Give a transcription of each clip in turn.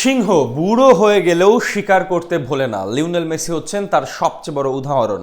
সিংহ বুড়ো হয়ে গেলেও স্বীকার করতে ভোলে না। লিওনেল মেসি হচ্ছেন তার সবচেয়ে বড় উদাহরণ।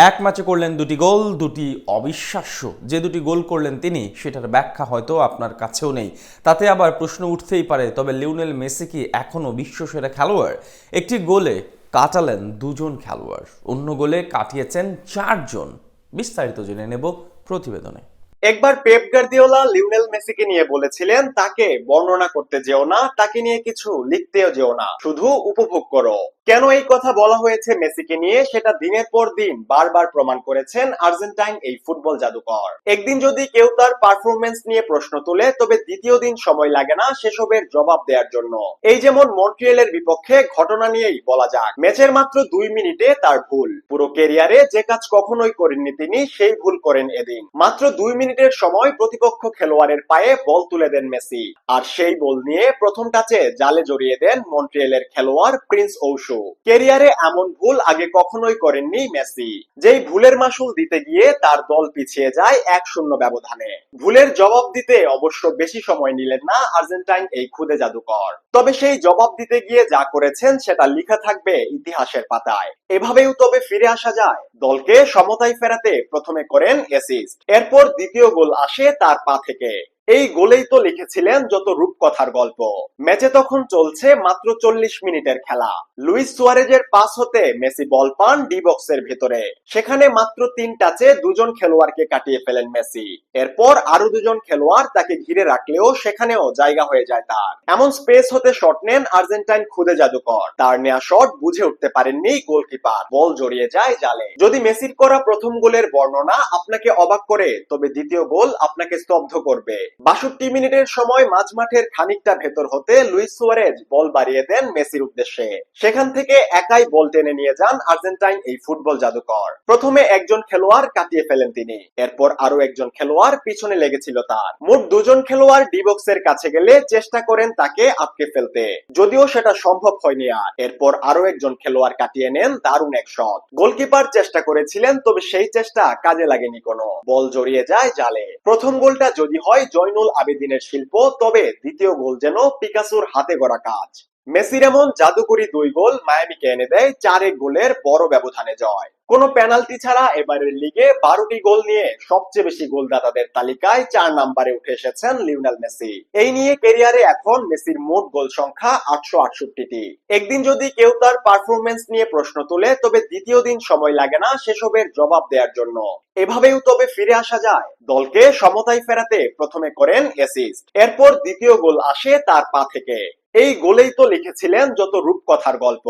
এক ম্যাচে করলেন দুটি গোল, দুটি অবিশ্বাস্য। যে দুটি গোল করলেন তিনি, সেটার ব্যাখ্যা হয়তো আপনার কাছেও নেই। তাতে আবার প্রশ্ন উঠতেই পারে, তবে লিওনেল মেসি কি এখনও বিশ্বসেরা খেলোয়াড়? একটি গোলে কাটালেন দুজন খেলোয়াড়, অন্য গোলে কাটিয়েছেন চারজন। বিস্তারিত জেনে নেব প্রতিবেদনে। একবার পেপ গার্দিওলা লিওনেল মেসিকে নিয়ে বলেছিলেন, তাকে বর্ণনা করতে যেও না, তাকে নিয়ে কিছু লিখতেও যেও না, শুধু উপভোগ করো। কেন এই কথা বলা হয়েছে মেসিকে নিয়ে, সেটা দিনের পর দিন বারবার প্রমাণ করেছেন আর্জেন্টাইন এই ফুটবল জাদুকর। একদিন যদি কেউ তার পারফরমেন্স নিয়ে প্রশ্ন তোলে, তবে দ্বিতীয় দিন সময় লাগে না সেসবের জবাব দেওয়ার জন্য। এই যেমন মন্ট্রিয়েলের বিপক্ষে ঘটনা নিয়েই বলা যাক। ম্যাচের মাত্র 2 মিনিটে তার ভুল। পুরো ক্যারিয়ারে যে কাজ কখনোই করেননি তিনি, সেই ভুল করেন এদিন। মাত্র 2 মিনিটের সময় প্রতিপক্ষ খেলোয়াড়ের পায়ে বল তুলে দেন মেসি, আর সেই বল নিয়ে প্রথম টাচে জালে জড়িয়ে দেন মন্ট্রিয়েলের খেলোয়াড় প্রিন্স ঔসু। ক্যারিয়ারে এমন ভুল আগে কখনোই করেননি মেসি। যেই ভুলের মাসুল দিতে গিয়ে তার দল পিছিয়ে যায় 1-0 ব্যবধানে। ভুলের জবাব দিতে অবশ্য বেশি সময় নিলেন না আর্জেন্টাইন এই খুদে জাদুকর। তবে সেই জবাব দিতে গিয়ে যা করেছেন সেটা লেখা থাকবে ইতিহাসের পাতায়। এভাবেও তবে ফিরে আসা যায়। দলকে সমতায় ফেরাতে প্রথমে করেন অ্যাসিস্ট, এরপর দ্বিতীয় গোল আসে তার পা থেকে। এই গোলেই তো লিখেছিলেন যত রূপকথার গল্প। ম্যাচে তখন চলছে মাত্র 40 মিনিটের খেলা। লুইস সুয়ারেজের পাস হতে মেসি বল পান ডি বক্সের ভেতরে। সেখানে মাত্র 3 টাচে দুজন খেলোয়াড়কে কাটিয়ে ফেলেন মেসি। এরপর আরো দুজন খেলোয়াড় তাকে ঘিরে রাখলেও সেখানেও জায়গা হয়ে যায় তার। এমন স্পেস হতে শট নেন আর্জেন্টাইন খুদে জাদুকর। তার নেয়া শট বুঝে উঠতে পারেননি গোলকিপার, বল জড়িয়ে যায় জালে। যদি মেসির করা প্রথম গোলের বর্ণনা আপনাকে অবাক করে, তবে দ্বিতীয় গোল আপনাকে স্তব্ধ করবে। 62 মিনিটের সময় মাঝমাঠের খানিকটা ভেতর হতে লুইস সুয়ারেজ বল বাড়িয়ে দেন মেসির উদ্দেশ্যে। সেখান থেকে একাই বল টেনে নিয়ে যান আর্জেন্টাইন এই ফুটবল জাদুকর। প্রথমে একজন খেলোয়াড় কাটিয়ে ফেলেন তিনি, এরপর আরো একজন খেলোয়াড় পিছনে লেগেছিল তার। মোট দুজন খেলোয়াড় ডি বক্সের কাছে গেলে চেষ্টা করেন তাকে আটকে ফেলতে, যদিও সেটা সম্ভব হয়নি। আর এরপর আরো একজন খেলোয়াড় কাটিয়ে নেন দারুণ এক শট। গোলকিপার চেষ্টা করেছিলেন, তবে সেই চেষ্টা কাজে লাগেনি কোনো। বল জড়িয়ে যায় জালে। প্রথম গোলটা যদি হয় জয়নুল আবেদিনের শিল্প, তবে দ্বিতীয় গোল যেন পিকাসোর হাতে গড়া কাজ। মেসির এমন জাদুকরি 2 গোল মায়ামিকে এনে দেয় 4-1 গোলের বড় ব্যবধানে জয়। কোনো পেনাল্টি ছাড়া এবারের লিগে 12টি গোল নিয়ে সবচেয়ে বেশি গোলদাতাদের তালিকায় 4 নম্বরে উঠে এসেছেন লিওনেল মেসি। এই নিয়ে ক্যারিয়ারে এখন মেসির মোট গোল সংখ্যা 868টি। একদিন যদি কেউ তার পারফরমেন্স নিয়ে প্রশ্ন তোলে, তবে দ্বিতীয় দিন সময় লাগে না সেসবের জবাব দেওয়ার জন্য। এভাবেও তবে ফিরে আসা যায়। দলকে সমতায় ফেরাতে প্রথমে করেন অ্যাসিস্ট, এরপর দ্বিতীয় গোল আসে তার পা থেকে। এই গোলেই তো লিখেছিলেন যত রূপকথার গল্প।